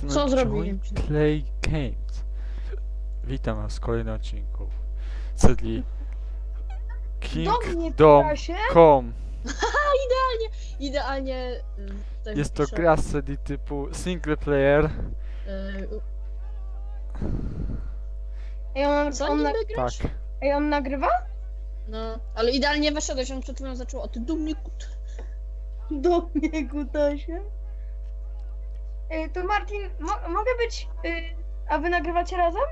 Co zrobiłem? Play Games. Witam was w kolejnym odcinku serii Kingdom.com. Idealnie. Jest to gra z serii typu single player. Ej, Tak. Ej, on nagrywa? No, ale idealnie wyszedłeś, on przed chwilą zaczął, a ty do mnie kut. Do mnie, Gutasie. To Martin, mogę być... a wy nagrywacie razem?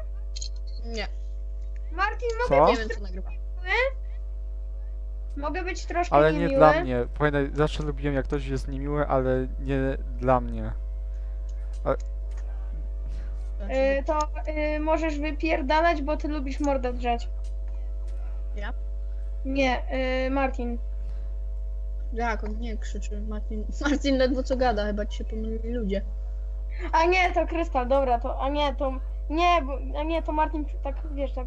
Nie, Martin, Co? nie wiem co nagrywa. mogę być troszkę Ale nie niemiły? dla mnie. Pamiętaj, zawsze lubiłem jak ktoś jest niemiły, ale nie dla mnie. To możesz wypierdalać, bo ty lubisz mordę drzeć. Ja? Nie, Martin. Jak on nie krzyczy, Martin ledwo co gada, chyba ci się pomylili ludzie. A nie, to Krystal, dobra, to... A nie, to... Nie, a nie, to Martin tak, wiesz, tak...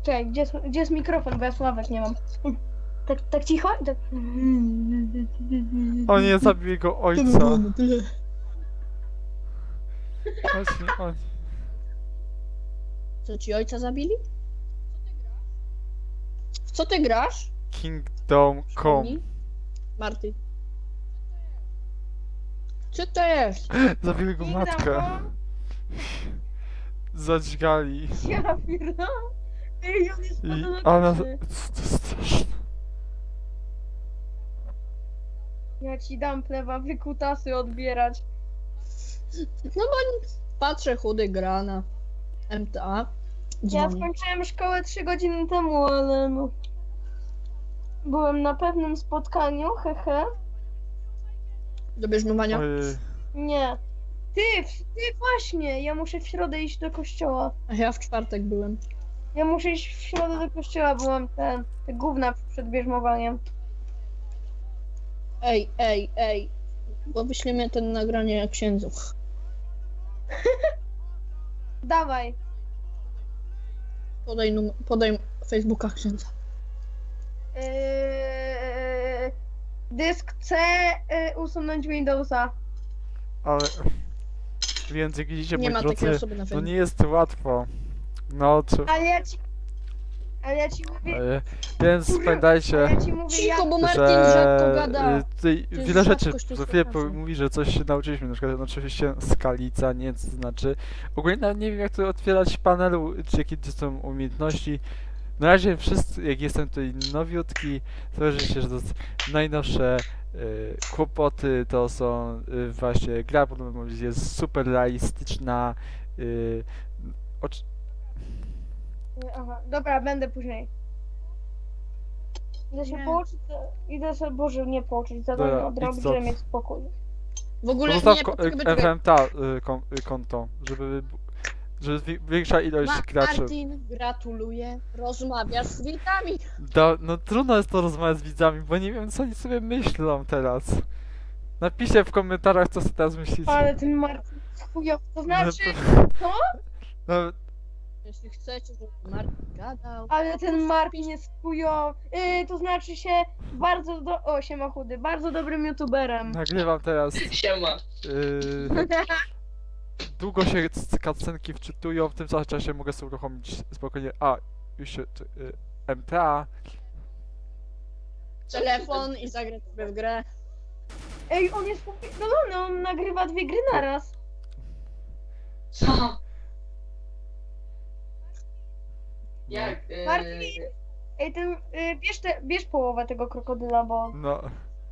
Czekaj, gdzie jest mikrofon, bo ja sławek nie mam. Tak cicho? Tak... O nie, zabił jego ojca. Właśnie, on. Co ci ojca zabili? W co ty grasz? Kingdom.com. Marty. Co to jest? Zabił jego matkę. Zadźgali. Ja pierdolę. Ej, on jest I patologiczny. ona... Co to straszne. Ja ci dam plewa, wykutasy odbierać. No bo patrzę, chudy gra na MTA. Ja Dzwoni. skończyłem szkołę 3 godziny temu, ale no... Byłem na pewnym spotkaniu, hehe. Do bierzmowania? Ojej. Nie. Ty właśnie, ja muszę w środę iść do kościoła. A ja w czwartek byłem. Ja muszę iść w środę do kościoła, bo mam te gówna przed bierzmowaniem. Ej. Bo wyślemy ten nagranie księdzu. Dawaj. Podaj Facebooka księdza. Dysk C, usunąć Windowsa. Ale... Więc jak widzicie, Nie moi ma takiej drodzy, osoby na no Facebooku. nie jest łatwo. No, trzeba... Ale ja ci mówię, Więc pamiętajcie, Cicho, bo Martin że rzadko gada. tutaj To jest wiele rzeczy rzadkość, to za jest chwilę okazja. mówi, że coś się nauczyliśmy, na przykład no, oczywiście skalica, nie, co to znaczy. Ogólnie nawet nie wiem jak to otwierać panelu, czy jakie to są umiejętności. Na razie wszyscy, jak jestem tutaj nowiutki, to się, że to są najnowsze kłopoty, to są właśnie gra, podobno jest super realistyczna. Aha, dobra, będę później. Idę się Nie. pouczyć, idę sobie, Boże, nie pouczyć, Dobra, zadanie odrobić, idź żeby stąd. mieć spokój. W ogóle Pozostaw nie, poczekaj, FMTA konto, żeby większa ilość graczy. Martin, gratuluję. Rozmawiasz z widzami. No trudno jest to rozmawiać z widzami, bo nie wiem co oni sobie myślą teraz. Napiszcie w komentarzach co sobie teraz myślicie. Ale ten Martin chujowy, to znaczy, co? No, Jeśli chcecie, żeby Martin gadał. Ale ten Martin jest chujowy, to znaczy się o, siema chudy, bardzo dobrym youtuberem. nagrywam teraz. Siema. Długo się cutscenki wczytują, w tym samym czasie mogę sobie uruchomić spokojnie. Już się... MTA. Telefon i zagrać sobie w grę. Ej, on jest no, on nagrywa 2 gry naraz. Co? Jak? Martin! Ej, ten, bierz połowę tego krokodyla, bo No.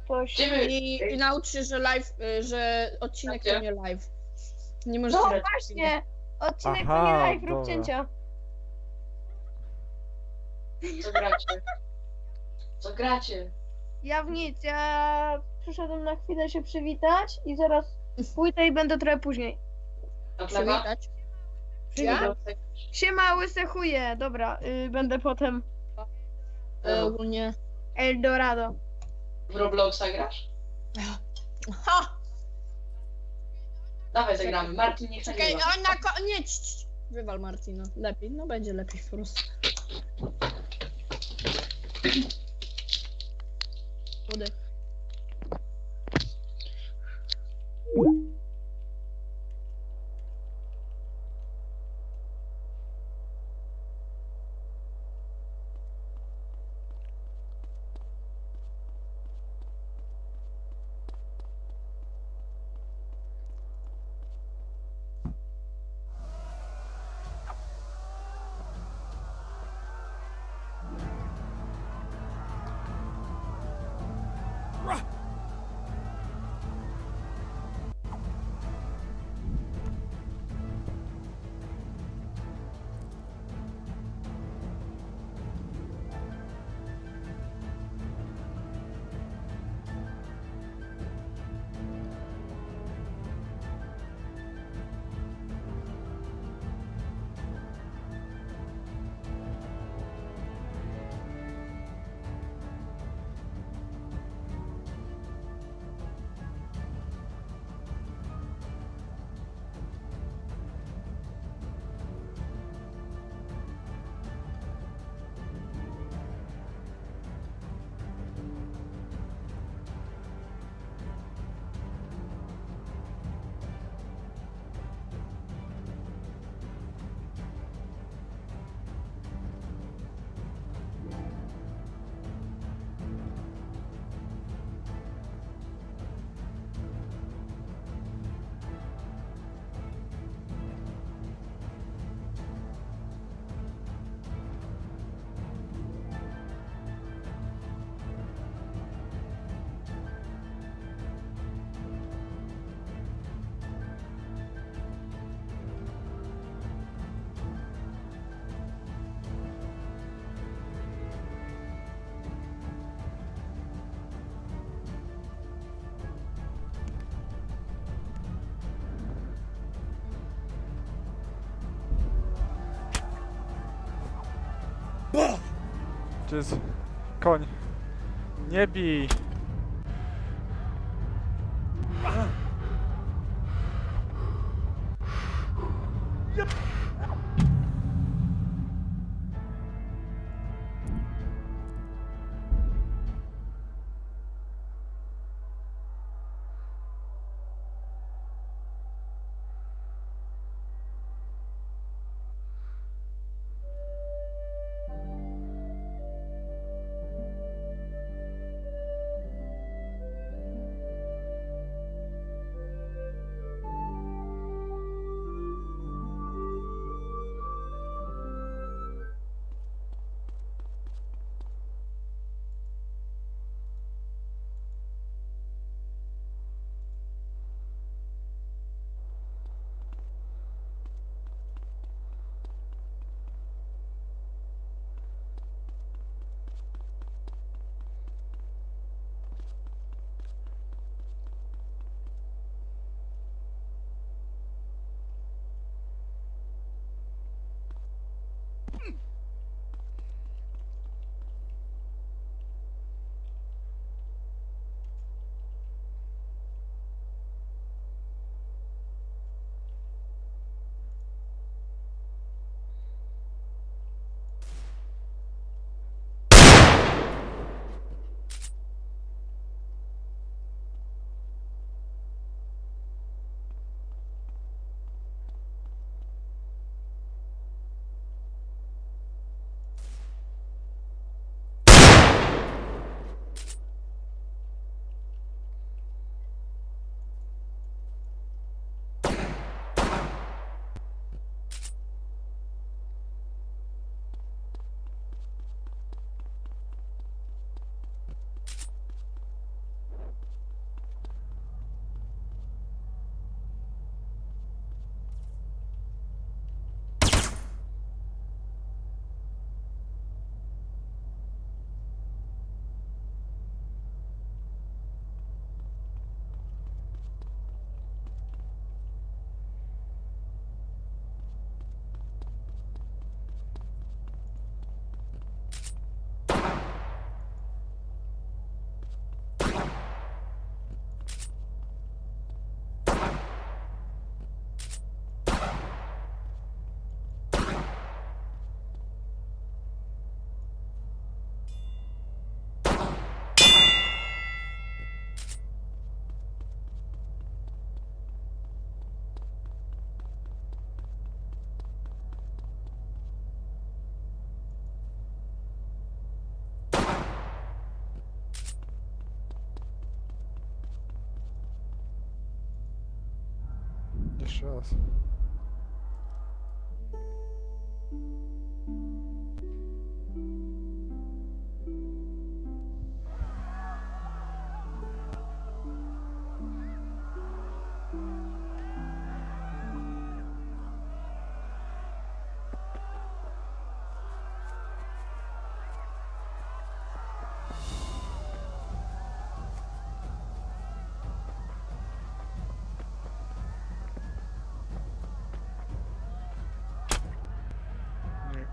coś... Gdzie wy? I naucz się, że live, że odcinek to nie live. Nie możesz No grać. właśnie! Odcinek to Aha, nie live, rób dobra. cięcia. Co gracie? Co gracie? Ja w nic, ja przyszedłem na chwilę się przywitać i zaraz pójdę i będę trochę później. Na chleba? Przywitać. Ja? Siema, łyse chuje, dobra, będę potem Ogólnie. Eldorado. W Robloxa grasz? Ha! Dawaj zagramy. Martin niech Czekaj, nagrywa. a na koniec! Wywal Martina. Lepiej, no będzie lepiej po prostu. Chudy. Gdzie jest koń? Nie bij! Jeszcze raz. Nie.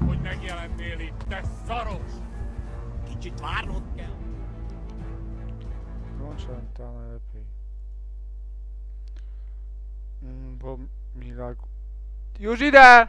Hogy megjelennél itt, te szaros! Kicsit várnod kell. Wyłączę to najlepiej. Bo mi lagu... Już idę!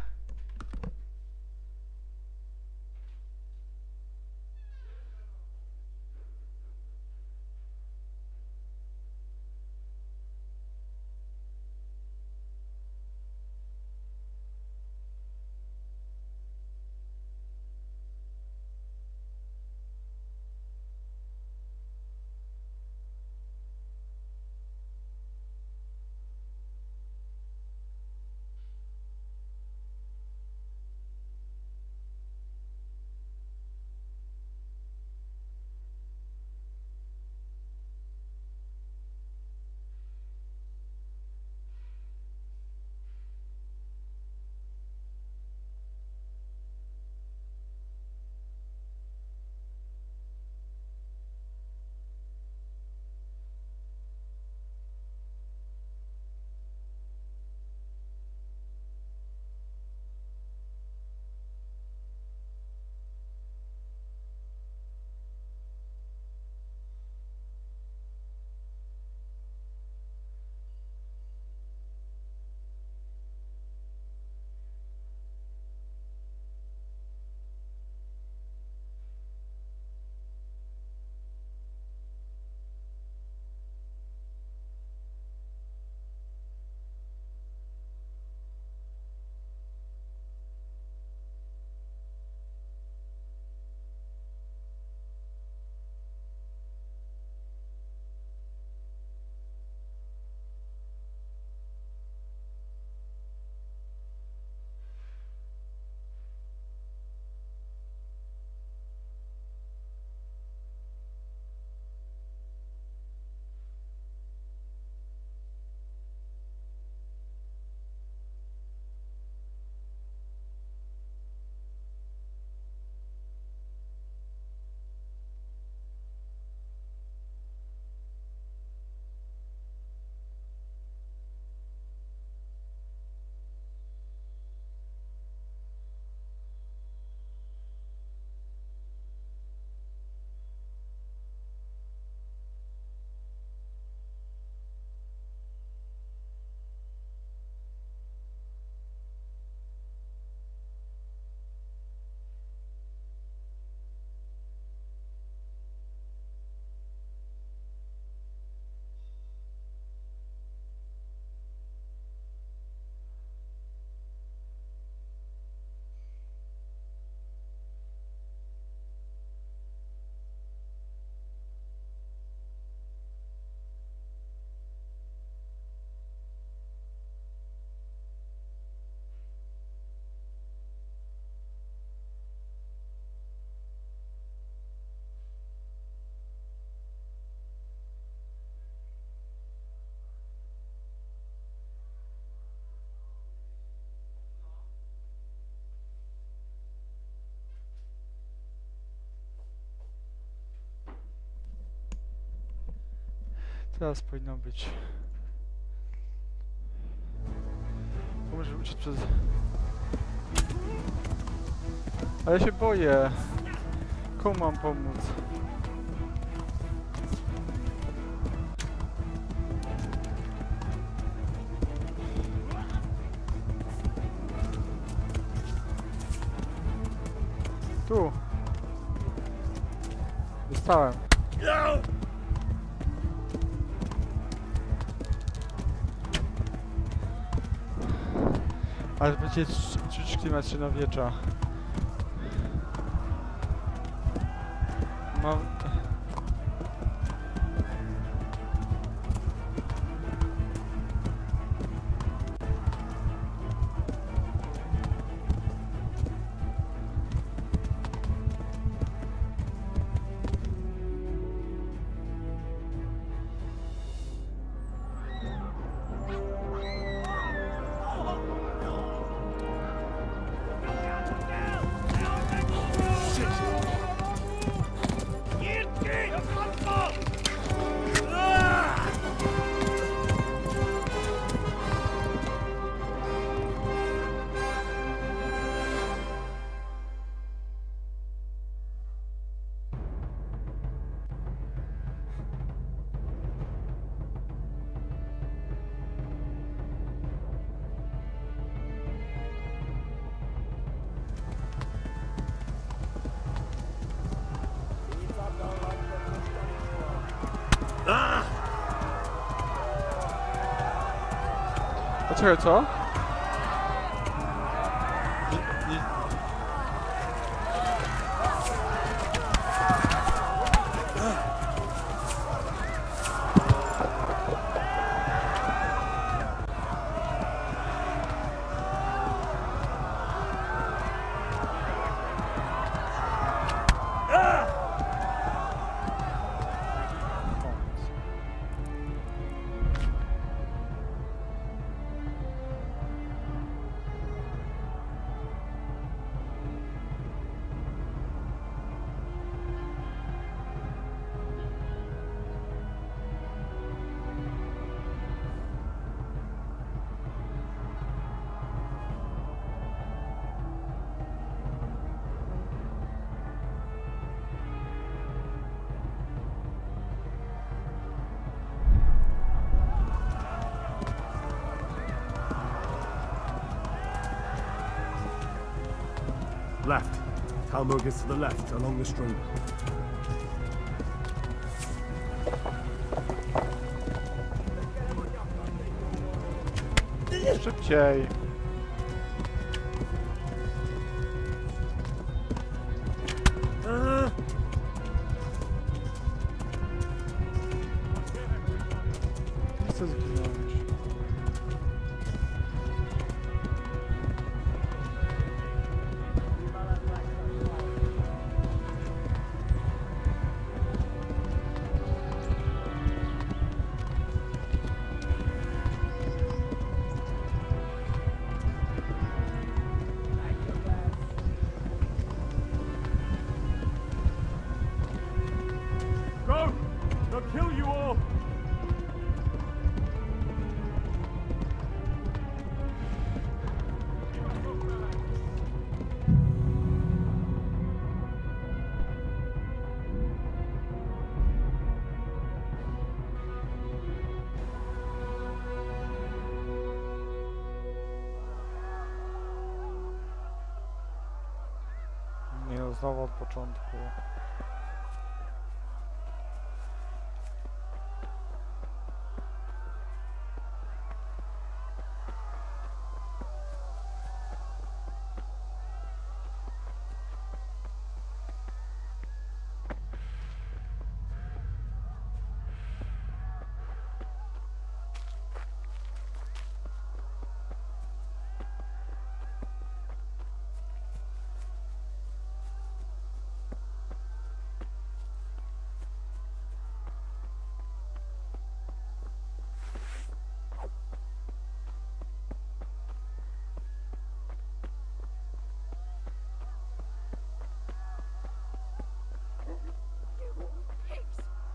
Teraz powinno być. Może uciec przez... Ale się boję. Komu mam pomóc? Tu. Dostałem. Ale będzie czuć klimat średniowiecza. Mam... Get Czekaj, co? Left. Talmud is to the left, along the stream. Szybciej. Chcę zginąć. Go! They'll kill you all! Nie, no, znowu od początku.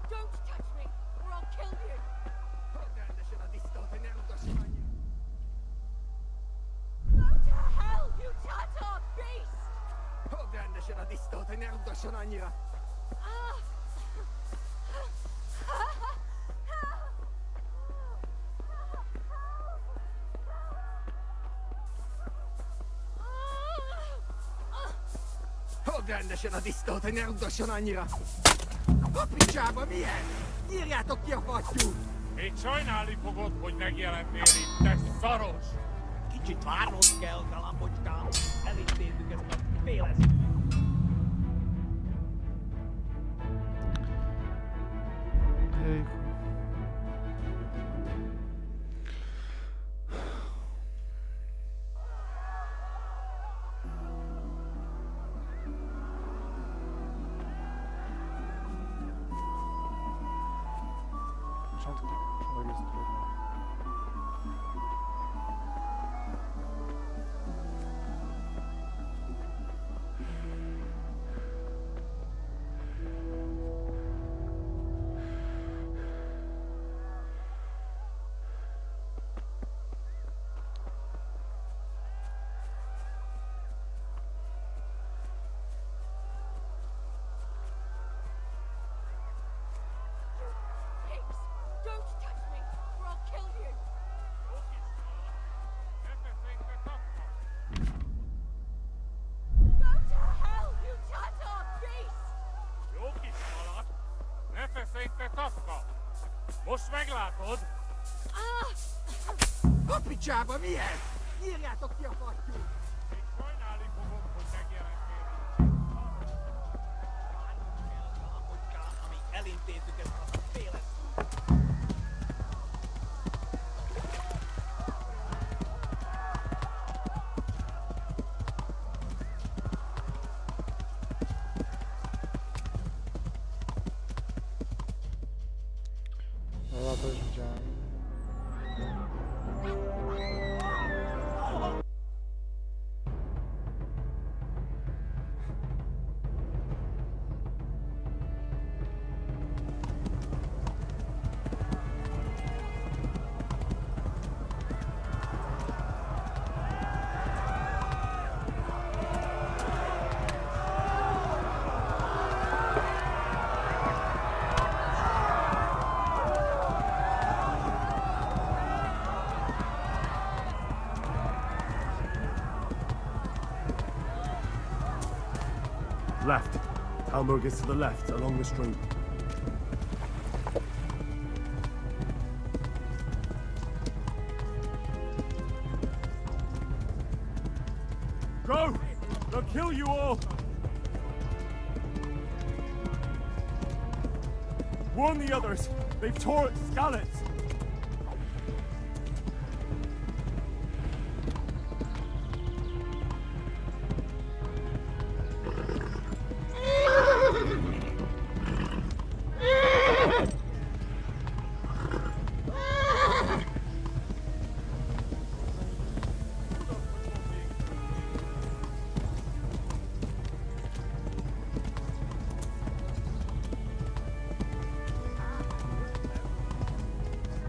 Don't touch me, or I'll kill you! Go to hell, you Tatar beast! Rendesen a disztót, ne rugdosson annyira! A picsába milyen? Írjátok ki a fattyút! Még sajnálni fogod, hogy megjelennél itt, te szaros! Kicsit várnod kell, galambocskám! Elintézzük ezt a félesztőt! Jejku. Początek jest trudny. Pigs! Don't touch me, or I'll kill you! Go to hell, you Tatar beast! Jó kis halak! Ne feszélj, te tapka! Most meglátod! Ah! A picsába milyen? Írjátok ki a fattyút! Sajnálni fogod, hogy megjelentél. Amíg elintézzük ezt a félet. Dobra, to już widziałem. Left. Talmud is to the left, along the stream. Go! They'll kill you all! Warn the others! They've tore its scallops!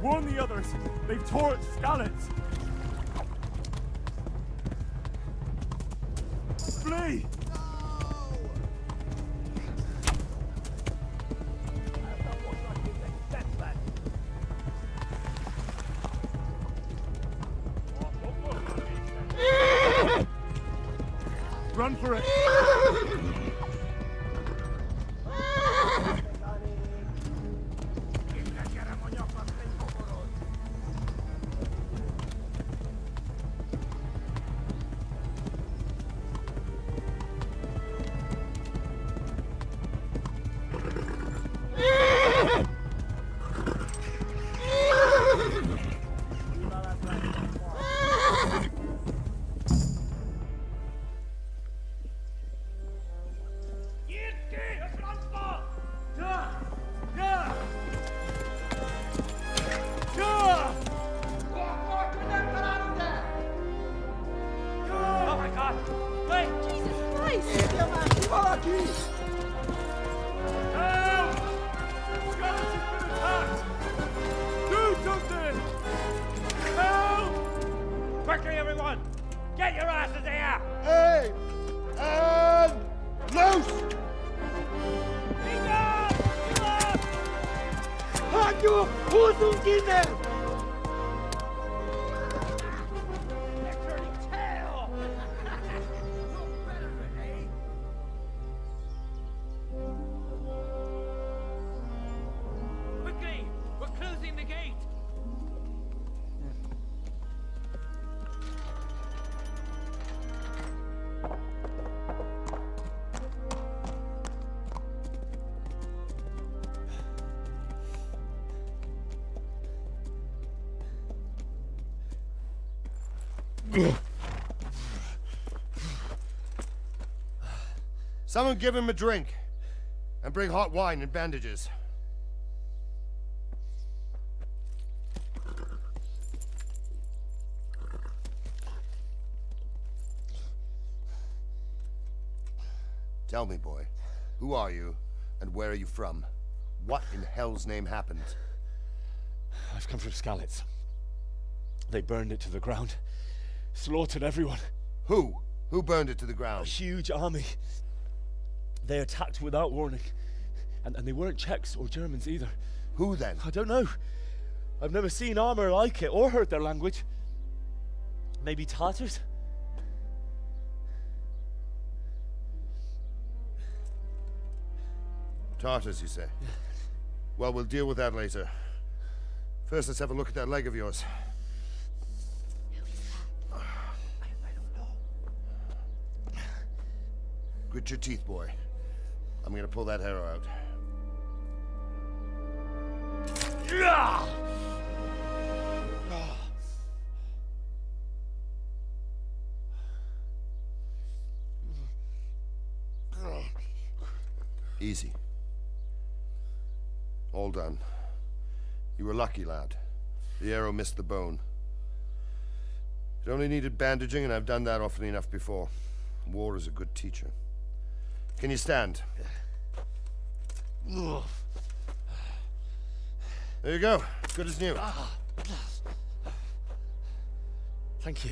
Warn the others! They've tore its scallops! Flee! Run for it! Quickly, everyone! Get your asses here! Hey! Loose! Hanyu! Huzungine! They're turning tail! Quickly! We're closing the gate! Someone give him a drink. And bring hot wine and bandages. Tell me, boy, who are you and where are you from? What in hell's name happened? I've come from Skalitz. They burned it to the ground. Slaughtered everyone. Who? Who burned it to the A ground? huge army. They attacked without warning. And they weren't Czechs or Germans either. Who then? I don't know. I've never seen armor like it or heard their language. Maybe Tatars? Tartars, you say? Well, we'll deal with that later. First, let's have a look at that leg of yours. Quit your teeth, boy. I'm gonna pull that arrow out. Easy. All done. You were lucky, lad. The arrow missed the bone. It only needed bandaging, and I've done that often enough before. War is a good teacher. Can you stand? There you go. Good as new. Thank you.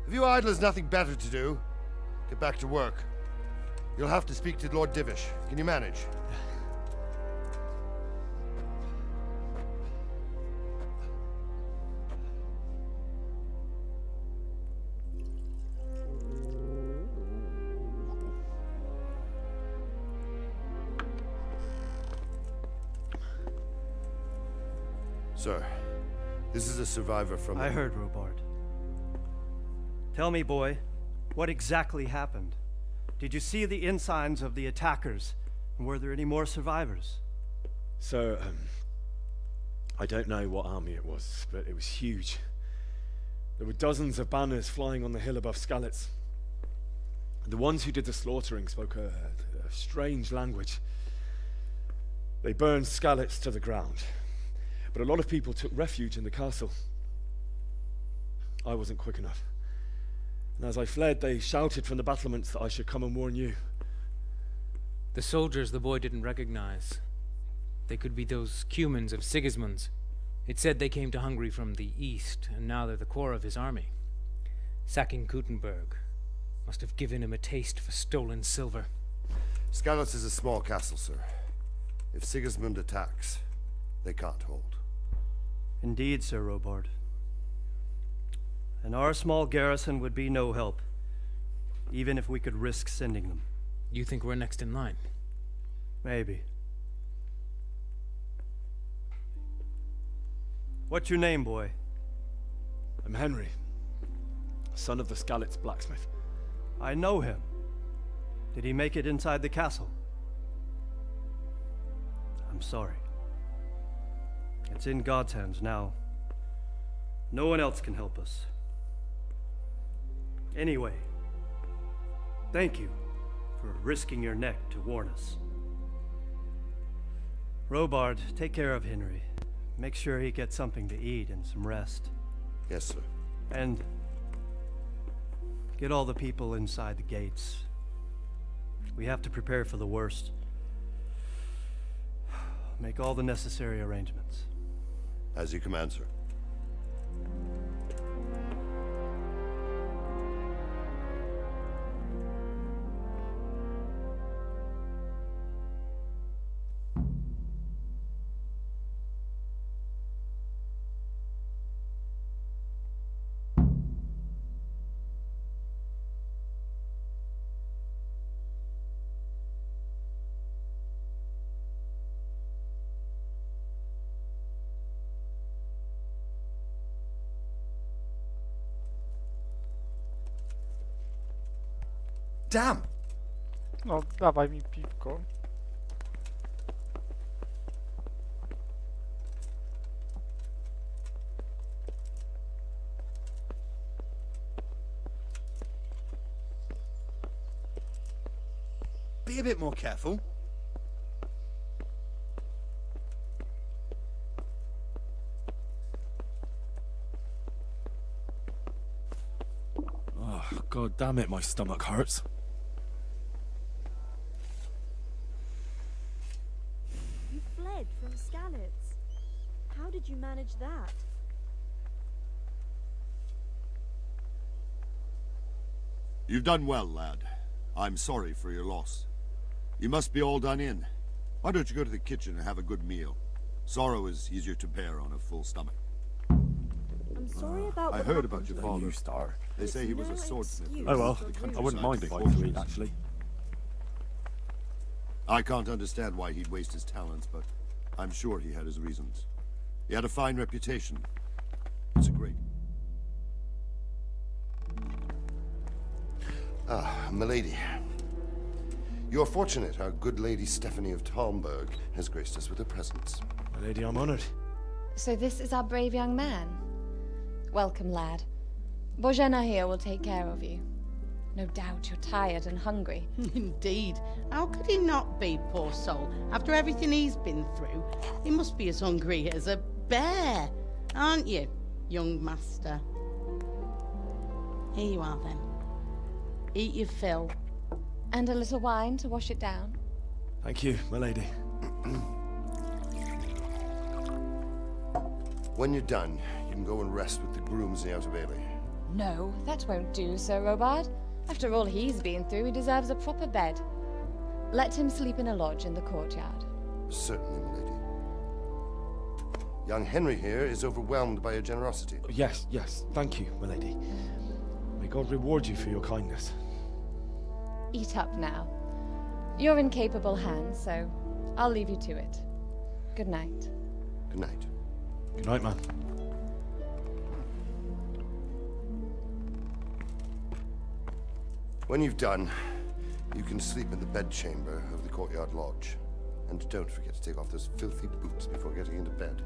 If you idlers nothing better to do, get back to work. You'll have to speak to Lord Divish. Can you manage? Sir, this is a survivor from... I heard, Robard. Tell me, boy, what exactly happened? Did you see the ensigns of the attackers? And were there any more survivors? So, I don't know what army it was, but it was huge. There were dozens of banners flying on the hill above Skalitz. The ones who did the slaughtering spoke a strange language. They burned Skalitz to the ground. But a lot of people took refuge in the castle. I wasn't quick enough. And as I fled, they shouted from the battlements that I should come and warn you. The soldiers the boy didn't recognize. They could be those Cumans of Sigismund's. It said they came to Hungary from the east, and now they're the core of his army. Sacking Gutenberg must have given him a taste for stolen silver. Skalitz is a small castle, sir. If Sigismund attacks, they can't hold. Indeed, Sir Robard. And our small garrison would be no help, even if we could risk sending them. You think we're next in line? Maybe. What's your name, boy? I'm Henry, son of the Skalitz blacksmith. I know him. Did he make it inside the castle? I'm sorry. It's in God's hands now. No one else can help us. Anyway, thank you for risking your neck to warn us. Robard, take care of Henry. Make sure he gets something to eat and some rest. Yes, sir. And get all the people inside the gates. We have to prepare for the worst. Make all the necessary arrangements. As you command, sir. Damn! No, dawaj mi piwko. Be a bit more careful. Oh, God damn it, my stomach hurts. You fled from Skalitz. How did you manage that? You've done well, lad. I'm sorry for your loss. You must be all done in. Why don't you go to the kitchen and have a good meal? Sorrow is easier to bear on a full stomach. I'm sorry about I what heard happened about your to father. you. Star. They say he was a No swordsmith. excuse Oh well, for I rude wouldn't mind if I fortunes. could eat, actually. I can't understand why he'd waste his talents, but I'm sure he had his reasons. He had a fine reputation. It's a great... Ah, Milady, you're fortunate our good lady Stephanie of Talmberg has graced us with her presence. My lady, I'm honored. So this is our brave young man. Welcome, lad. Bojena here will take care of you. No doubt you're tired and hungry. Indeed. How could he not be, poor soul? After everything he's been through, he must be as hungry as a bear, aren't you, young master? Here you are, then. Eat your fill. And a little wine to wash it down. Thank you, my lady. When you're done, you can go and rest with the grooms in the Outer Bailey. No, that won't do, Sir Robard. After all he's been through, he deserves a proper bed. Let him sleep in a lodge in the courtyard. Certainly, milady. Young Henry here is overwhelmed by your generosity. Yes, yes, thank you, my lady. May God reward you for your kindness. Eat up now. You're in capable hands, so I'll leave you to it. Good night. Good night. Good night, man. When you've done, you can sleep in the bedchamber of the courtyard lodge. And don't forget to take off those filthy boots before getting into bed.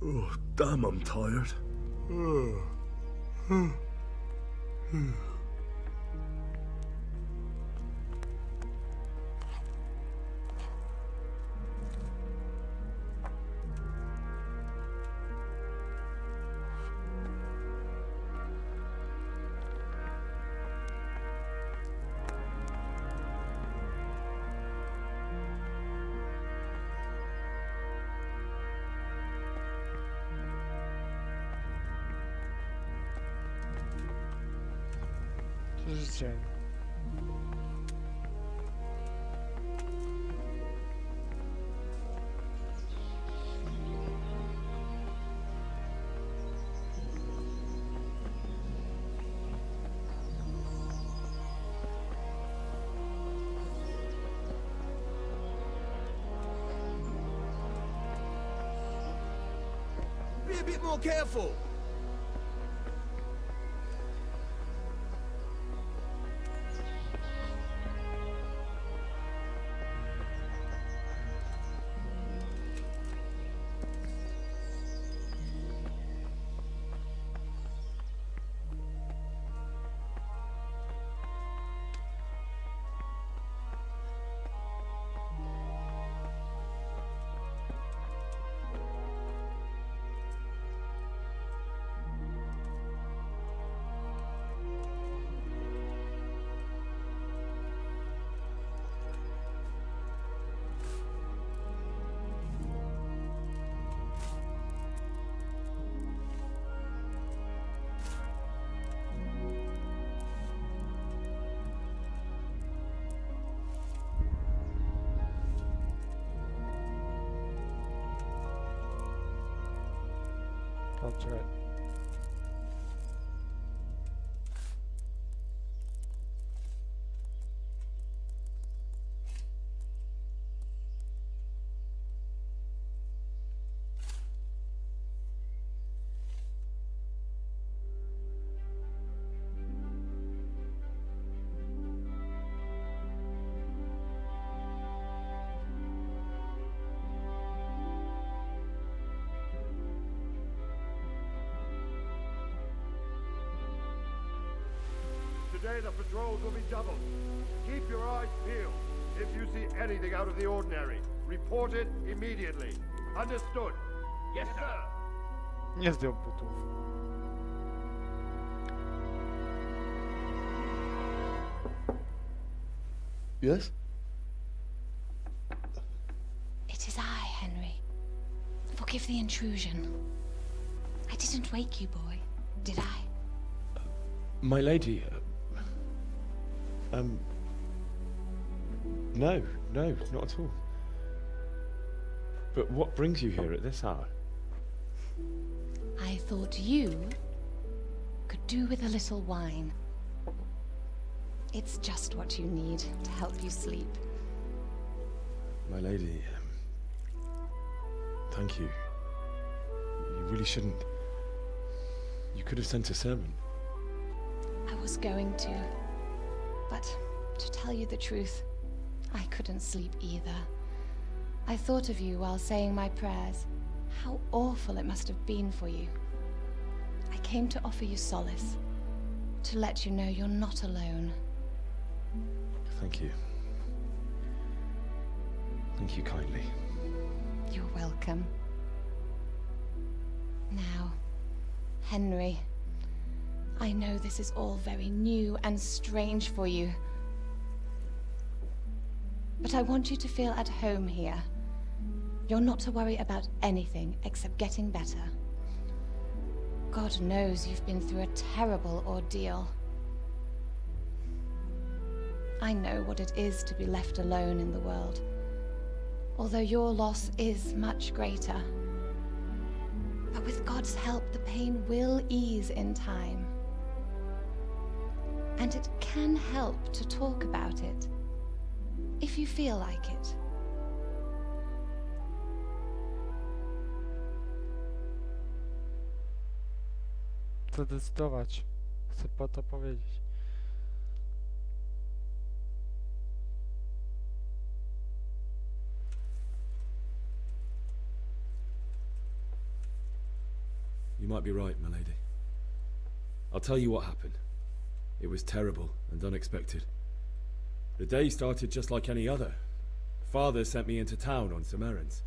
Oh, damn, I'm tired. Życie. Be a bit more careful. That's right. day the patrols will be doubled. Keep your eyes peeled. If you see anything out of the ordinary, report it immediately. Understood? Yes, sir. Nie zdjął butów. Yes? It is I, Henry. Forgive the intrusion. I didn't wake you, boy, did I? My lady, no, not at all. But what brings you here at this hour? I thought you could do with a little wine. It's just what you need to help you sleep. My lady, thank you. You really shouldn't. You could have sent a servant. I was going to, but to tell you the truth, I couldn't sleep either. I thought of you while saying my prayers. How awful it must have been for you. I came to offer you solace, to let you know you're not alone. Thank you. Thank you kindly. You're welcome. Now, Henry, I know this is all very new and strange for you, but I want you to feel at home here. You're not to worry about anything except getting better. God knows you've been through a terrible ordeal. I know what it is to be left alone in the world, although your loss is much greater. But with God's help, the pain will ease in time. And it can help to talk about it, if you feel like it. Chcę decydować. Chcę po to powiedzieć. You might be right, my lady. I'll tell you what happened. It was terrible and unexpected. The day started just like any other. Father sent me into town on some errands.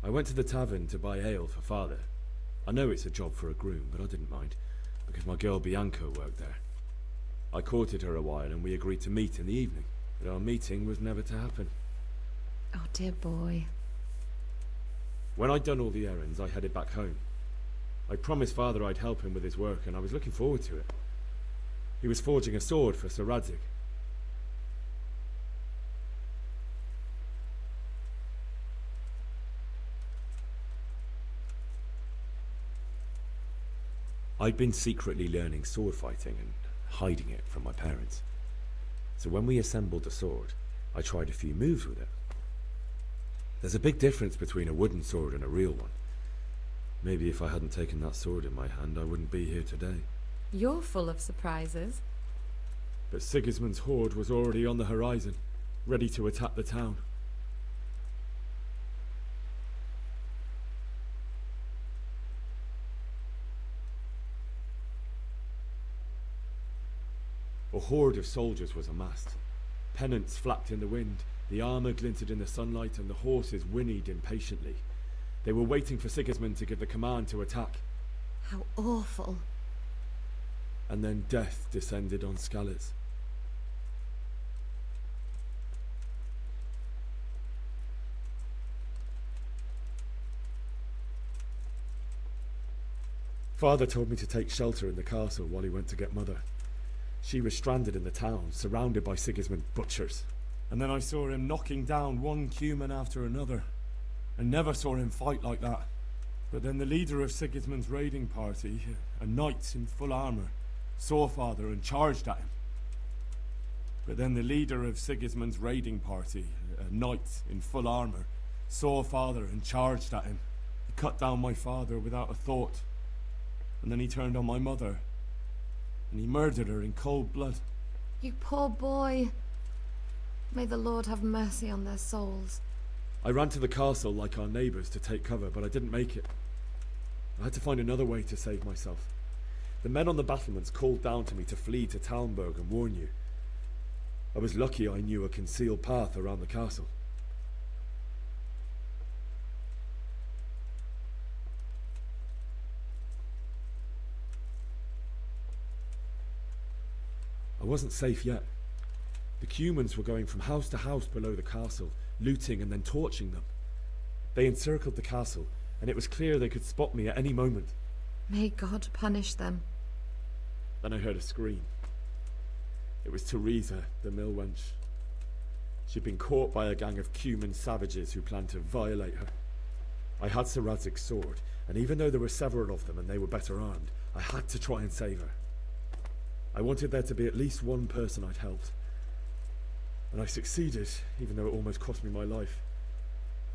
I went to the tavern to buy ale for Father. I know it's a job for a groom, but I didn't mind, because my girl Bianca worked there. I courted her a while and we agreed to meet in the evening, but our meeting was never to happen. Oh, dear boy. When I'd done all the errands, I headed back home. I promised Father I'd help him with his work, and I was looking forward to it. He was forging a sword for Sir Radzig. I'd been secretly learning sword fighting and hiding it from my parents. So when we assembled the sword, I tried a few moves with it. There's a big difference between a wooden sword and a real one. Maybe if I hadn't taken that sword in my hand, I wouldn't be here today. You're full of surprises. But Sigismund's horde was already on the horizon, ready to attack the town. A horde of soldiers was amassed. Pennants flapped in the wind, the armour glinted in the sunlight, and the horses whinnied impatiently. They were waiting for Sigismund to give the command to attack. How awful. And then death descended on Skalitz. Father told me to take shelter in the castle while he went to get Mother. She was stranded in the town, surrounded by Sigismund's butchers. And then I saw him knocking down one human after another. I never saw him fight like that. But then the leader of Sigismund's raiding party, a knight in full armour, saw Father and charged at him. But then the leader of Sigismund's raiding party, a knight in full armour, saw Father and charged at him. He cut down my father without a thought. And then he turned on my mother. And he murdered her in cold blood. You poor boy. May the Lord have mercy on their souls. I ran to the castle like our neighbours to take cover, but I didn't make it. I had to find another way to save myself. The men on the battlements called down to me to flee to Talmberg and warn you. I was lucky I knew a concealed path around the castle. I wasn't safe yet. The Cumans were going from house to house below the castle, looting and then torching them. They encircled the castle, and it was clear they could spot me at any moment. May God punish them. Then I heard a scream. It was Teresa, the mill wench. She'd been caught by a gang of Cuman savages who planned to violate her. I had Sir Radzig's sword, and even though there were several of them and they were better armed, I had to try and save her. I wanted there to be at least one person I'd helped. And I succeeded, even though it almost cost me my life.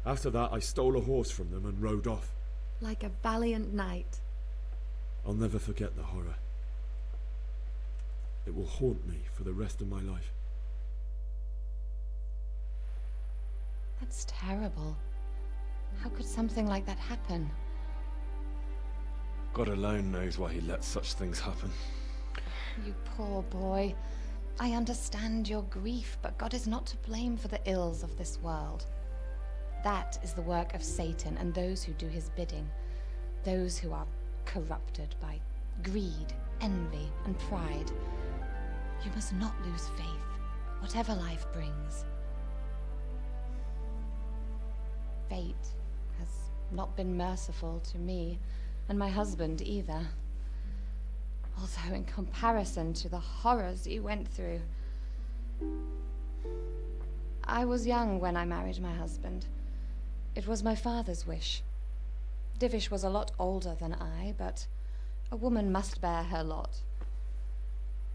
After that, I stole a horse from them and rode off. Like a valiant knight. I'll never forget the horror. It will haunt me for the rest of my life. That's terrible. How could something like that happen? God alone knows why he lets such things happen. You poor boy. I understand your grief, but God is not to blame for the ills of this world. That is the work of Satan and those who do his bidding. Those who are corrupted by greed, envy, and pride. You must not lose faith, whatever life brings. Fate has not been merciful to me, and my husband either. Although in comparison to the horrors you went through. I was young when I married my husband. It was my father's wish. Divish was a lot older than I, but a woman must bear her lot.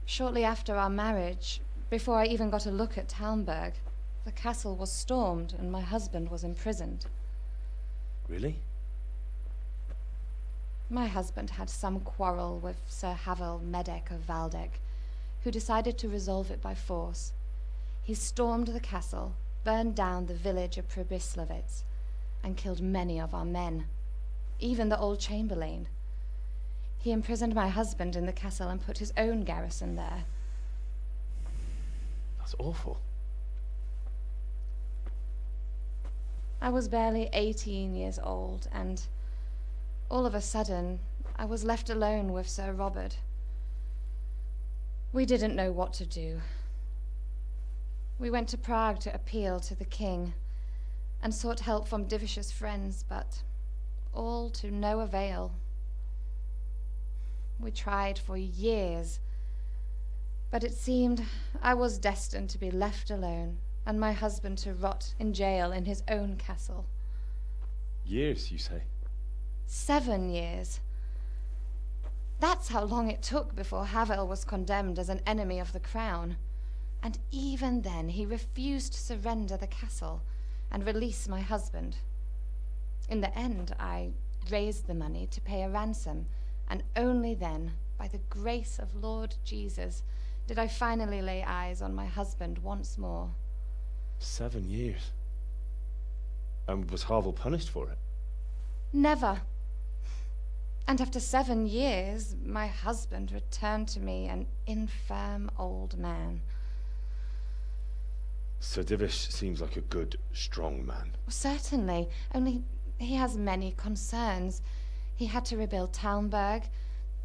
Shortly after our marriage, before I even got a look at Talmberg, the castle was stormed and my husband was imprisoned. Really? My husband had some quarrel with Sir Havel Medek of Valdek, who decided to resolve it by force. He stormed the castle, burned down the village of Pribyslavitz, and killed many of our men, even the old chamberlain. He imprisoned my husband in the castle and put his own garrison there. That's awful. I was barely 18 years old, and all of a sudden, I was left alone with Sir Robert. We didn't know what to do. We went to Prague to appeal to the king, and sought help from Divish's friends, but all to no avail. We tried for years, but it seemed I was destined to be left alone, and my husband to rot in jail in his own castle. Years, you say? 7 years. That's how long it took before Havel was condemned as an enemy of the crown. And even then he refused to surrender the castle and release my husband. In the end, I raised the money to pay a ransom, and only then, by the grace of Lord Jesus, did I finally lay eyes on my husband once more. 7 years? And was Havel punished for it? Never. And after 7 years, my husband returned to me an infirm old man. Sir Divish seems like a good, strong man. Certainly, only he has many concerns. He had to rebuild Talmberg.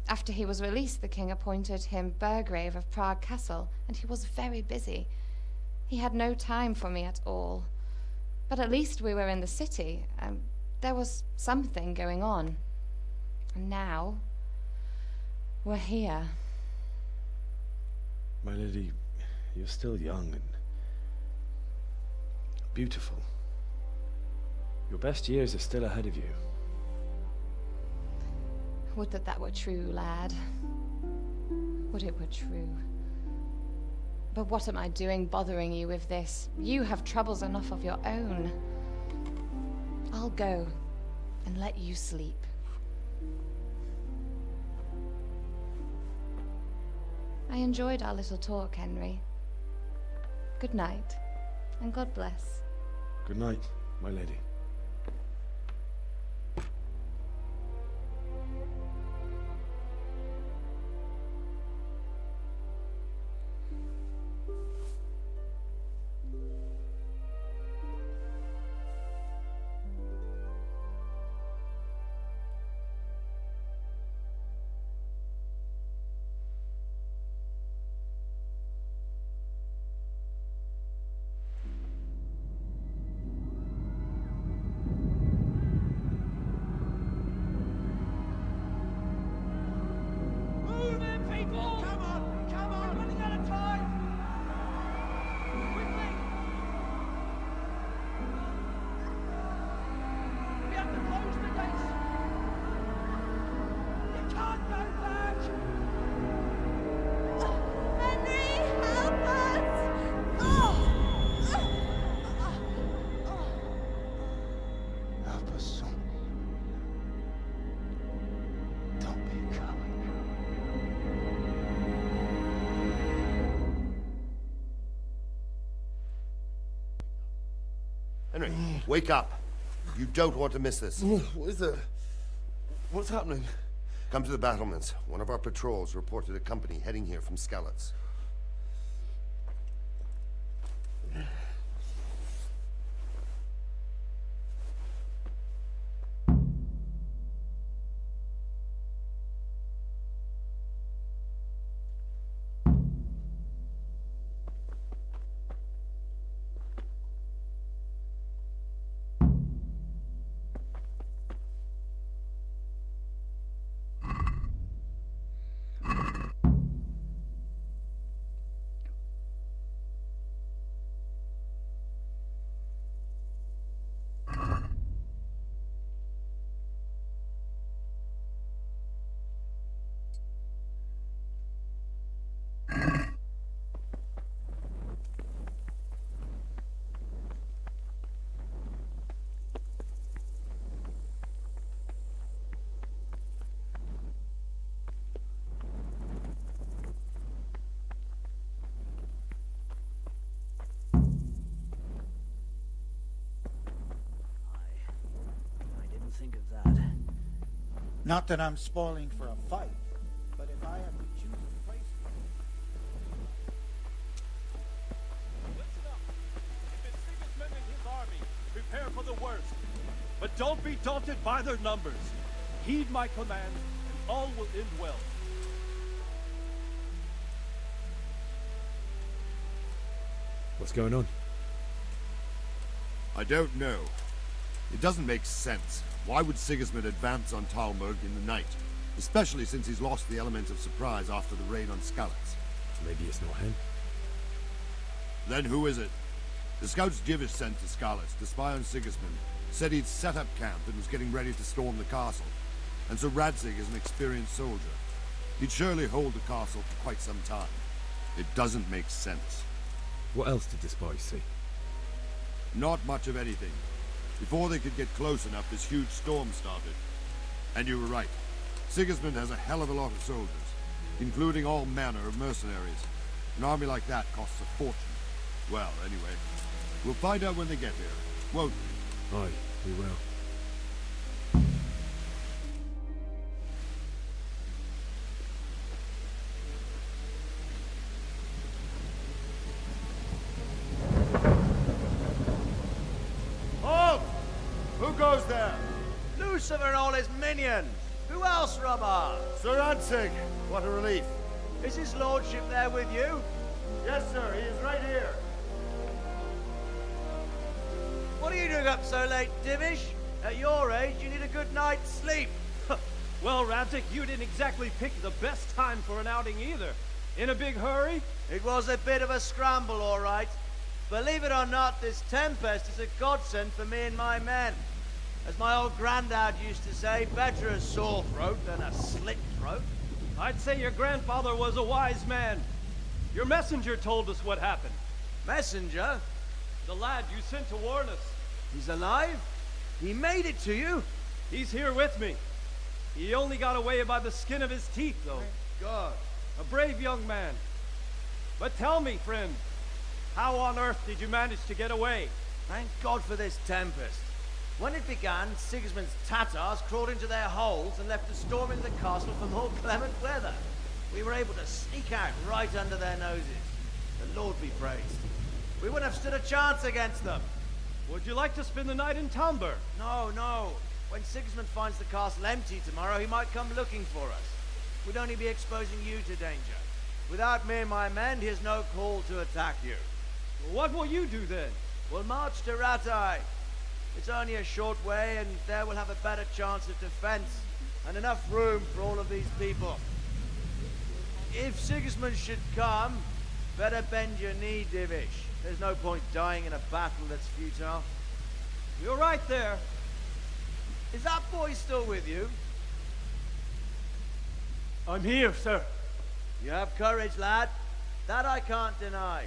After he was released, the king appointed him Burgrave of Prague Castle, and he was very busy. He had no time for me at all. But at least we were in the city, and there was something going on. And now, we're here. My lady, you're still young and beautiful. Your best years are still ahead of you. Would that were true, lad. Would it were true. But what am I doing bothering you with this? You have troubles enough of your own. I'll go and let you sleep. I enjoyed our little talk, Henry. Good night, and God bless. Good night. my lady. Henry, wake up. You don't want to miss this. What is it? What's happening? Come to the battlements. One of our patrols reported a company heading here from Skalitz. Think of that. Not that I'm spoiling for a fight, but if I have to choose a place. Listen up. If it's Sigismund and his army, prepare for the worst. But don't be daunted by their numbers. Heed my command, and all will end well. What's going on? I don't know. It doesn't make sense. Why would Sigismund advance on Talmberg in the night? Especially since he's lost the element of surprise after the raid on Skalitz. Maybe it's not him. Then who is it? The scouts Divish sent to Skalitz to spy on Sigismund said he'd set up camp and was getting ready to storm the castle. And so Radzig is an experienced soldier. He'd surely hold the castle for quite some time. It doesn't make sense. What else did the spies see? Not much of anything. Before they could get close enough, this huge storm started. And you were right. Sigismund has a hell of a lot of soldiers, including all manner of mercenaries. An army like that costs a fortune. Well, anyway, we'll find out when they get here, won't we? Aye, we will. Halt! Who goes there? Lucifer and all his minions! Who else, Rubber? Sir Radzig, what a relief. Is his lordship there with you? Yes, sir. He is right here. What are you doing up so late, Divish? At your age, you need a good night's sleep. Well, Radzig, you didn't exactly pick the best time for an outing either. In a big hurry? It was a bit of a scramble, all right. Believe it or not, this tempest is a godsend for me and my men. As my old granddad used to say, better a sore throat than a slit throat. I'd say your grandfather was a wise man. Your messenger told us what happened. Messenger? The lad you sent to warn us. He's alive? He made it to you? He's here with me. He only got away by the skin of his teeth, though. Thank God. A brave young man. But tell me, friend, how on earth did you manage to get away? Thank God for this tempest. When it began, Sigismund's Tatars crawled into their holes and left us storming the castle for more clement weather. We were able to sneak out right under their noses. The Lord be praised. We wouldn't have stood a chance against them. Would you like to spend the night in Talmberg? No, no. When Sigismund finds the castle empty tomorrow, he might come looking for us. We'd only be exposing you to danger. Without me and my men, he has no call to attack you. What will you do then? We'll march to Ratai. It's only a short way, and there we'll have a better chance of defense, and enough room for all of these people. If Sigismund should come, better bend your knee, Divish. There's no point dying in a battle that's futile. You're right there. Is that boy still with you? I'm here, sir. You have courage, lad. That I can't deny.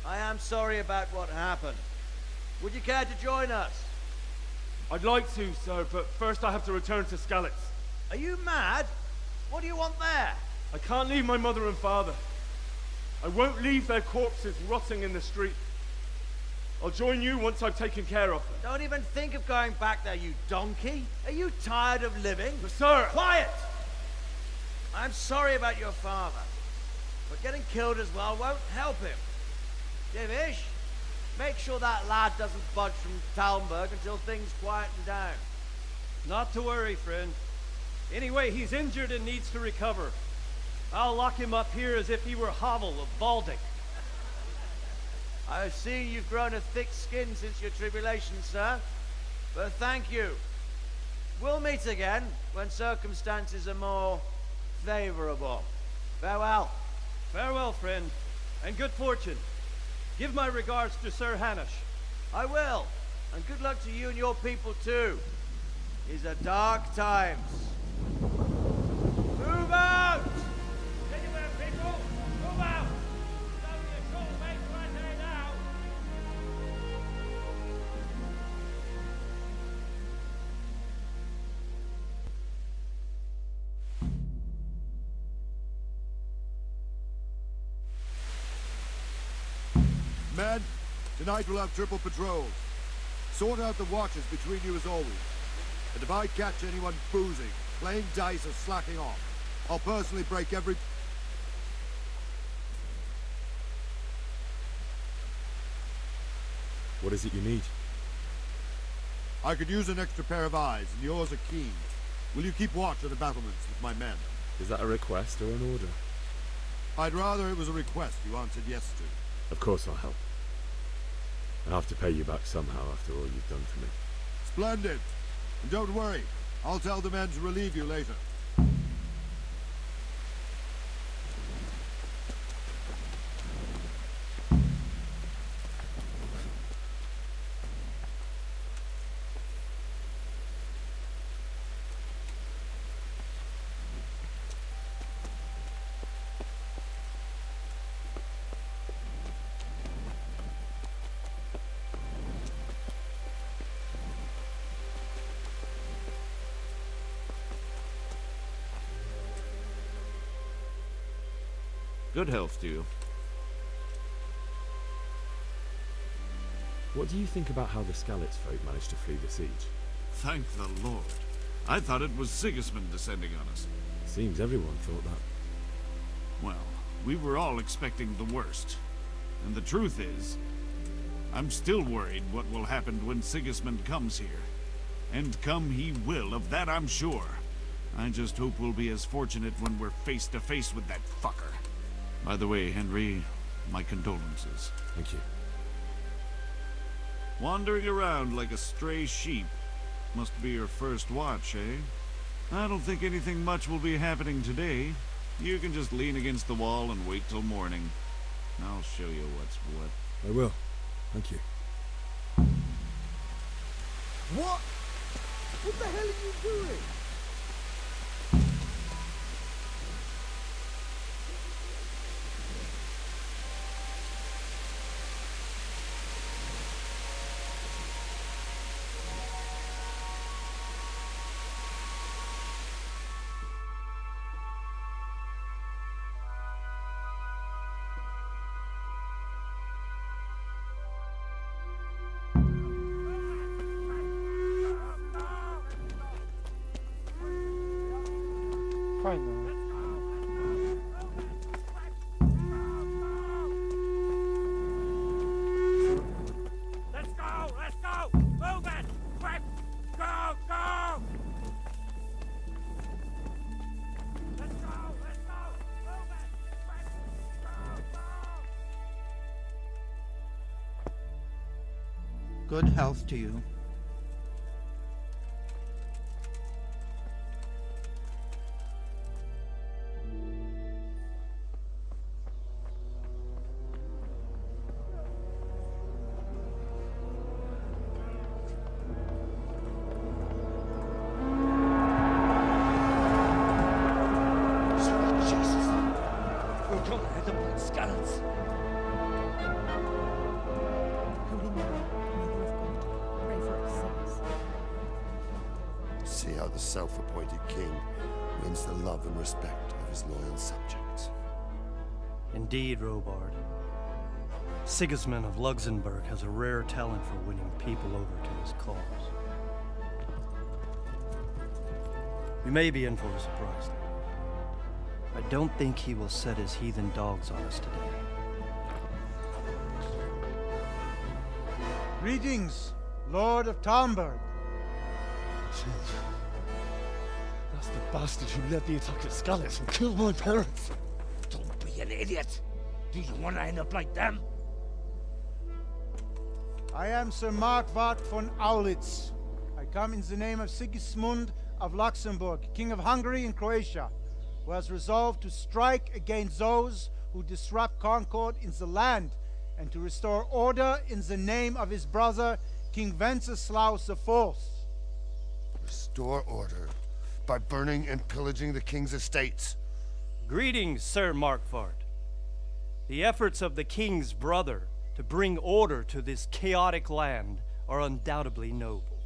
I am sorry about what happened. Would you care to join us? I'd like to, sir, but first I have to return to Skalitz. Are you mad? What do you want there? I can't leave my mother and father. I won't leave their corpses rotting in the street. I'll join you once I've taken care of them. Don't even think of going back there, you donkey. Are you tired of living? But sir! Quiet! I'm sorry about your father, but getting killed as well won't help him. Divish, make sure that lad doesn't budge from Talmberg until things quieten down. Not to worry, friend. Anyway, he's injured and needs to recover. I'll lock him up here as if he were Havel of Balding. I've seen you've grown a thick skin since your tribulation, sir. But thank you. We'll meet again when circumstances are more favorable. Farewell. Farewell, friend, and good fortune. Give my regards to Sir Hanush. I will. And good luck to you and your people, too. These are dark times. Move out! Anywhere, people! Move out! It's only a short way to Ratai now! Men, tonight we'll have triple patrols. Sort out the watches between you as always. And if I catch anyone boozing, playing dice, or slacking off, I'll personally break every... What is it you need? I could use an extra pair of eyes, and yours are keen. Will you keep watch on the battlements with my men? Is that a request or an order? I'd rather it was a request you answered yes to. Of course I'll help. I have to pay you back somehow after all you've done for me. Splendid. And don't worry, I'll tell the men to relieve you later. Good health to you. What do you think about how the Skalitz folk managed to flee the siege? Thank the Lord. I thought it was Sigismund descending on us. Seems everyone thought that. Well, we were all expecting the worst. And the truth is, I'm still worried what will happen when Sigismund comes here. And come he will, of that I'm sure. I just hope we'll be as fortunate when we're face to face with that fucker. By the way, Henry, my condolences. Thank you. Wandering around like a stray sheep must be your first watch, eh? I don't think anything much will be happening today. You can just lean against the wall and wait till morning. I'll show you what's what. I will. Thank you. What? What the hell are you doing? fajne. Let's go! Let's go! Move it! Quick! Go! Go! Let's go! Let's go! Move it! Quick! Go! Go! Good health to you. See how the self-appointed king wins the love and respect of his loyal subjects. Indeed, Robard. Sigismund of Luxembourg has a rare talent for winning people over to his cause. We may be in for a surprise, though. I don't think he will set his heathen dogs on us today. Greetings, Lord of Talmberg. That's the bastard who led the attack at Scarlet and killed my parents. Don't be an idiot! Do you want to end up like them? I am Sir Markwart von Aulitz. I come in the name of Sigismund of Luxembourg, King of Hungary and Croatia, who has resolved to strike against those who disrupt concord in the land and to restore order in the name of his brother, King Wenceslaus IV. Restore order by burning and pillaging the king's estates. Greetings, Sir Markwart. The efforts of the king's brother to bring order to this chaotic land are undoubtedly noble.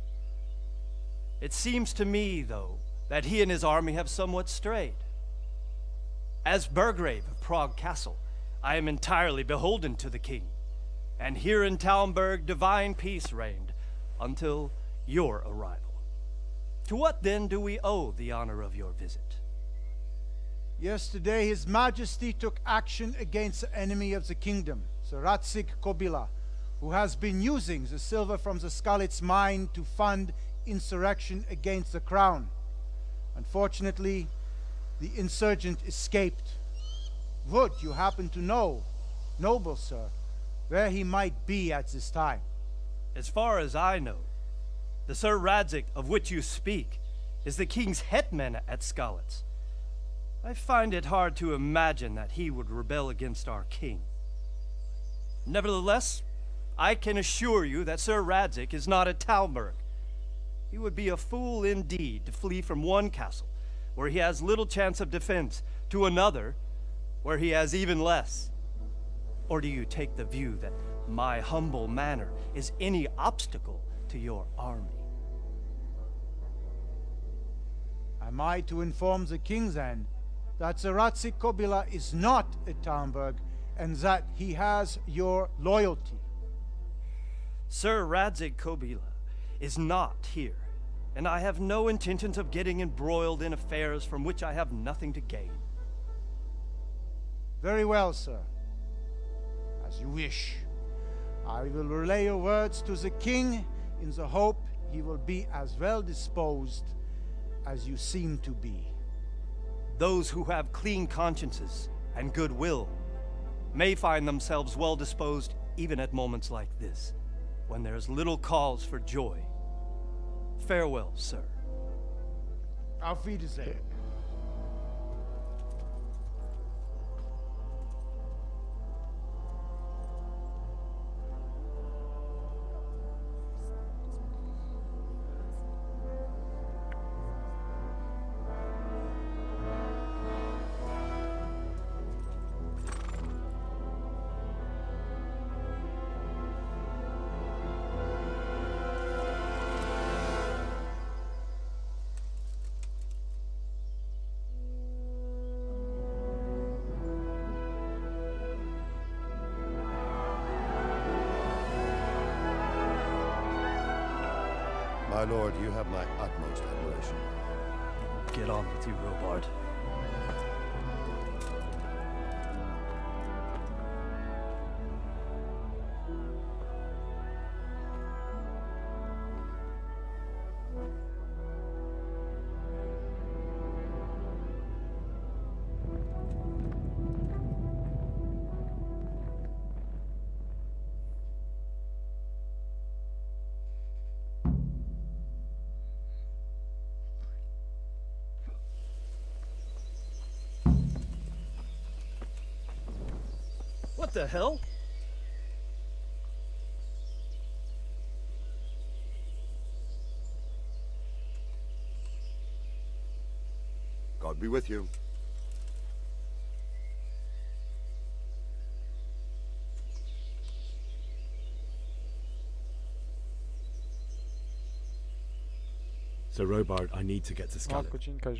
It seems to me, though, that he and his army have somewhat strayed. As Burgrave of Prague Castle, I am entirely beholden to the king, and here in Talmberg divine peace reigned until your arrival. To what then do we owe the honor of your visit? Yesterday, His Majesty took action against the enemy of the kingdom, Sir Radzik Kobila, who has been using the silver from the Skalitz mine to fund insurrection against the crown. Unfortunately, the insurgent escaped. Would you happen to know, noble sir, where he might be at this time? As far as I know, the Sir Radzik of which you speak is the king's hetman at Skalitz. I find it hard to imagine that he would rebel against our king. Nevertheless, I can assure you that Sir Radzik is not at Talmberg. He would be a fool indeed to flee from one castle, where he has little chance of defense, to another, where he has even less. Or do you take the view that my humble manner is any obstacle to your army? Am I to inform the king then that Sir Radzik Kobila is not at Talmberg and that he has your loyalty? Sir Radzik Kobila is not here, and I have no intentions of getting embroiled in affairs from which I have nothing to gain. Very well, sir. As you wish. I will relay your words to the king in the hope he will be as well disposed as you seem to be. Those who have clean consciences and goodwill may find themselves well disposed even at moments like this, when there is little cause for joy. Farewell, sir. Auf Wiedersehen. My lord, you have my utmost admiration. Get on with you, Robard. What the hell? God be with you. So, Robard, I need to get to No, Scarlet. godzinka już